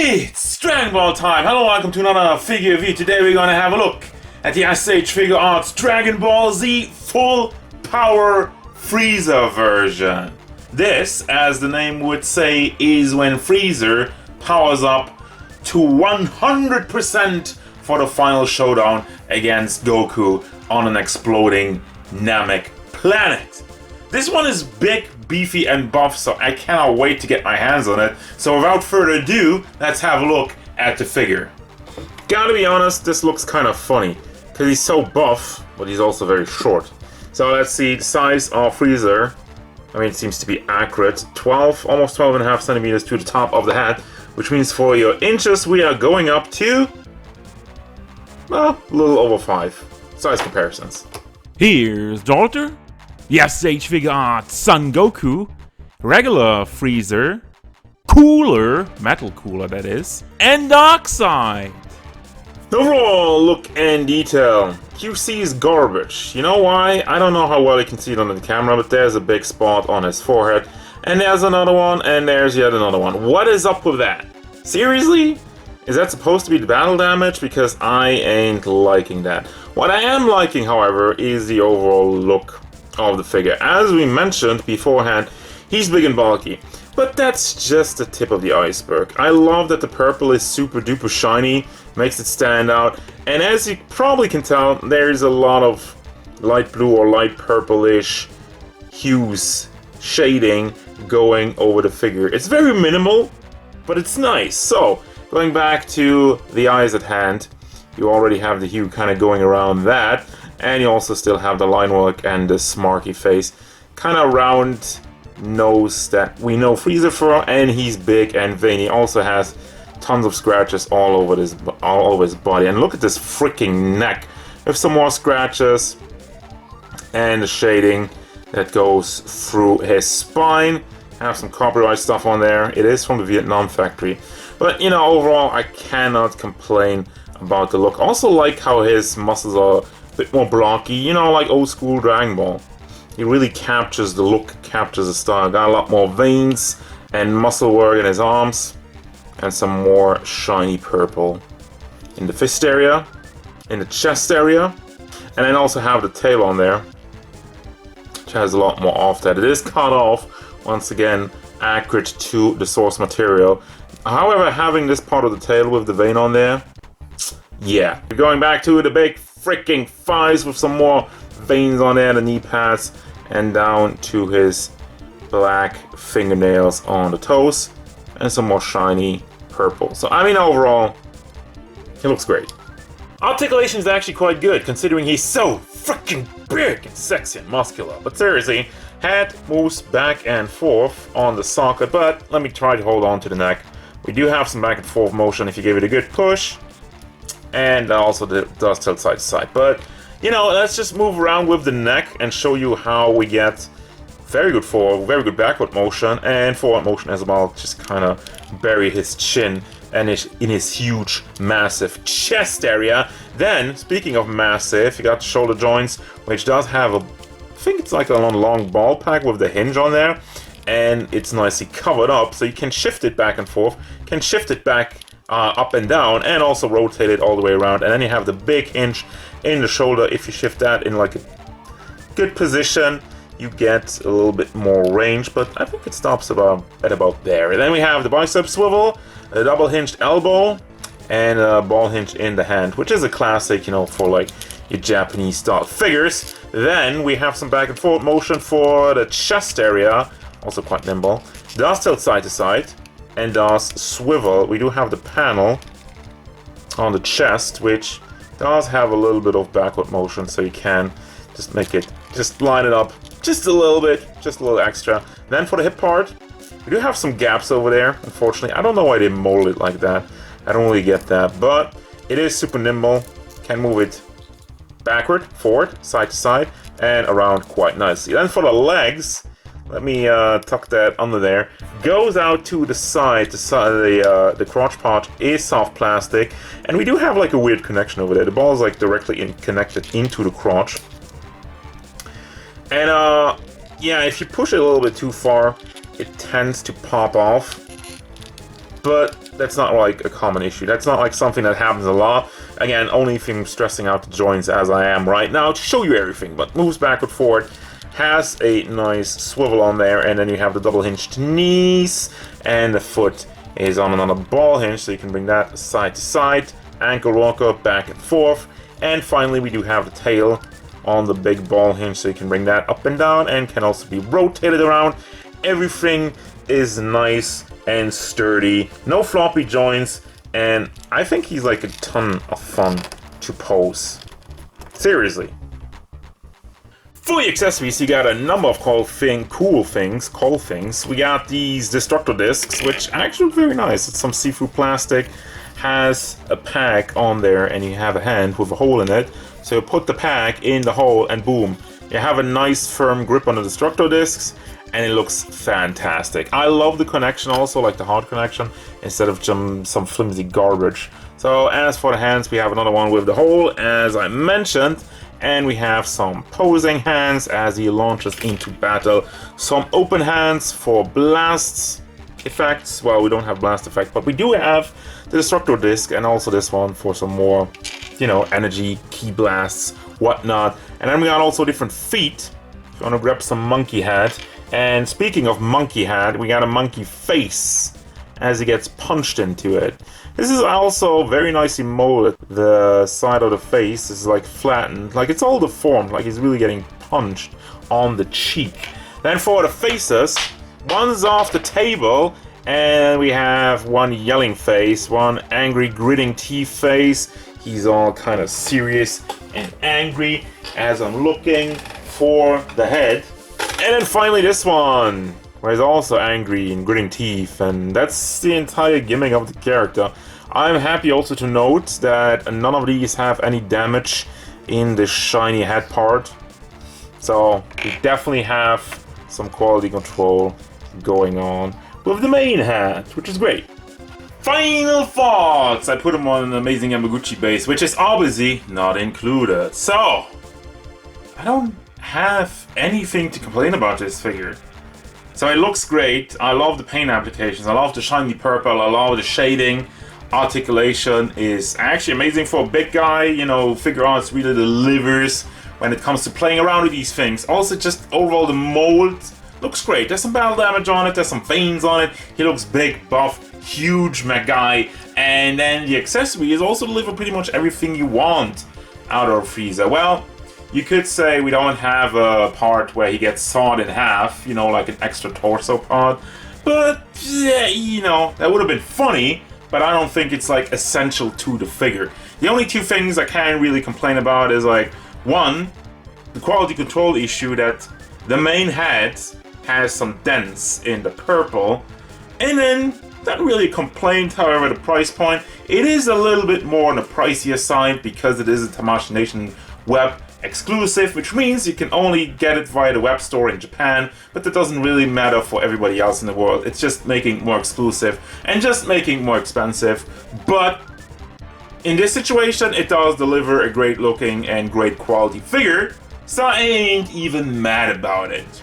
It's Dragon Ball time! Hello, welcome to another figure review. Today we're gonna have a look at the Figuarts Dragon Ball Z Full Power Frieza version. This, as the name would say, is when Frieza powers up to 100% for the final showdown against Goku on an exploding Namek planet. This one is big, beefy, and buff, so I cannot wait to get my hands on it. So without further ado, let's have a look at the figure. Gotta be honest, this looks kind of funny, because he's so buff, but he's also very short. So let's see, the size of Frieza, I mean, it seems to be accurate, 12, almost 12.5 centimeters to the top of the head, which means for your inches, we are going up to, well, a little over 5. Size comparisons. Here's Daughter. Yes, Figuarts Son Goku, regular Frieza, Cooler, Metal Cooler that is, and Darkseid. Overall look and detail. QC is garbage. You know why? I don't know how well you can see it on the camera, but there's a big spot on his forehead, and there's another one, and there's yet another one. What is up with that? Seriously? Is that supposed to be the battle damage? Because I ain't liking that. What I am liking, however, is the overall look of the figure. As we mentioned beforehand, he's big and bulky, but that's just the tip of the iceberg. I love that the purple is super duper shiny, makes it stand out, and as you probably can tell, there's a lot of light blue or light purplish hues, shading going over the figure. It's very minimal, but it's nice. So, going back to the eyes at hand, you already have the hue kind of going around that. And you also still have the line work and the smarky face. Kind of round nose that we know Frieza for, and he's big and veiny. Also has tons of scratches all over his body. And look at this freaking neck with some more scratches. And the shading that goes through his spine. Have some copyright stuff on there. It is from the Vietnam factory. But, you know, overall, I cannot complain about the look. Also like how his muscles are bit more blocky, you know, like old school Dragon Ball. He really captures the look, captures the style. Got a lot more veins and muscle work in his arms, and some more shiny purple in the fist area, in the chest area, and then also have the tail on there, which has a lot more off that. It is cut off, once again, accurate to the source material. However, having this part of the tail with the vein on there, yeah. Going back to the big freaking thighs with some more veins on there, the knee pads, and down to his black fingernails on the toes, and some more shiny purple. So, I mean, overall, he looks great. Articulation is actually quite good, considering he's so freaking big and sexy and muscular. But seriously, head moves back and forth on the socket, but let me try to hold on to the neck. We do have some back and forth motion if you give it a good push. And also does tilt side to side. But, you know, let's just move around with the neck and show you how we get very good forward, very good backward motion, and forward motion as well. Just kind of bury his chin and in his huge, massive chest area. Then, speaking of massive, you got the shoulder joints, which does have I think it's like a long ball pack with the hinge on there. And it's nicely covered up, so you can shift it back and forth, can shift it back up and down, and also rotate it all the way around. And then you have the big hinge in the shoulder. If you shift that in like a good position, you get a little bit more range, but I think it stops at about there. And then we have the bicep swivel, a double hinged elbow, and a ball hinge in the hand, which is a classic, you know, for like your Japanese style figures. Then we have some back and forth motion for the chest area, also quite nimble. Does tilt side to side and does swivel. We do have the panel on the chest, which does have a little bit of backward motion, so you can just make it, just line it up just a little bit, just a little extra. Then for the hip part, we do have some gaps over there, unfortunately. I don't know why they mold it like that. I don't really get that, but it is super nimble. Can move it backward, forward, side to side, and around quite nicely. Then for the legs, let me tuck that under there. Goes out to the side. The crotch part is soft plastic, and we do have like a weird connection over there. The ball is like directly connected into the crotch. And yeah, if you push it a little bit too far, it tends to pop off. But that's not like a common issue. That's not like something that happens a lot. Again, only if I'm stressing out the joints as I am right now to show you everything. But moves backward, forward, has a nice swivel on there, and then you have the double hinged knees, and the foot is on another ball hinge, so you can bring that side to side, ankle rocker back and forth, and finally we do have the tail on the big ball hinge, so you can bring that up and down and can also be rotated around. Everything is nice and sturdy, no floppy joints, and I think he's like a ton of fun to pose. Seriously. For the accessories, you got a number of cool things. We got these destructor discs, which actually look very nice. It's some see-through plastic, has a pack on there, and you have a hand with a hole in it. So you put the pack in the hole, and boom, you have a nice firm grip on the destructor discs, and it looks fantastic. I love the connection also, like the hard connection, instead of some flimsy garbage. So as for the hands, we have another one with the hole, as I mentioned. And we have some posing hands as he launches into battle. Some open hands for blasts effects. Well, we don't have blast effect, but we do have the destructor disc and also this one for some more, you know, energy, key blasts, whatnot. And then we got also different feet. If you want to grab some monkey head. And speaking of monkey head, we got a monkey face as he gets punched into it. This is also very nicely molded. The side of the face is like flattened, like it's all deformed, like he's really getting punched on the cheek. Then for the faces, one's off the table, and we have one yelling face, one angry gritting teeth face. He's all kind of serious and angry as I'm looking for the head. And then finally this one, where he's also angry and gritting teeth, and that's the entire gimmick of the character. I'm happy also to note that none of these have any damage in the shiny head part. So we definitely have some quality control going on with the main hat, which is great. Final thoughts! I put him on an amazing Yamaguchi base, which is obviously not included. So, I don't have anything to complain about this figure. So it looks great. I love the paint applications. I love the shiny purple. I love the shading. Articulation is actually amazing for a big guy. You know, Figuarts really delivers when it comes to playing around with these things. Also, just overall, the mold looks great. There's some battle damage on it. There's some veins on it. He looks big, buff, huge mech guy. And then the accessories also deliver pretty much everything you want out of Frieza. Well, you could say we don't have a part where he gets sawed in half, you know, like an extra torso part. But, yeah, you know, that would have been funny, but I don't think it's, like, essential to the figure. The only two things I can't really complain about is, like, one, the quality control issue that the main head has some dents in the purple, and then not really a complaint. However, the price point, it is a little bit more on the pricier side because it is a Tamashii Nation web exclusive, which means you can only get it via the web store in Japan, but that doesn't really matter for everybody else in the world. It's just making it more exclusive and just making it more expensive. But in this situation, it does deliver a great looking and great quality figure, so I ain't even mad about it.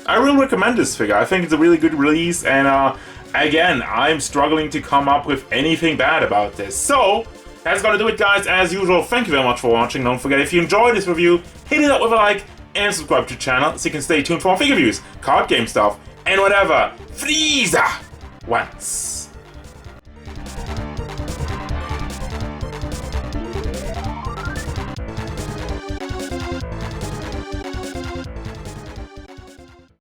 I really recommend this figure. I think it's a really good release, and again, I'm struggling to come up with anything bad about this. So that's gonna do it, guys. As usual, thank you very much for watching. Don't forget, if you enjoyed this review, hit it up with a like and subscribe to the channel so you can stay tuned for more figure reviews, card game stuff, and whatever Frieza wants.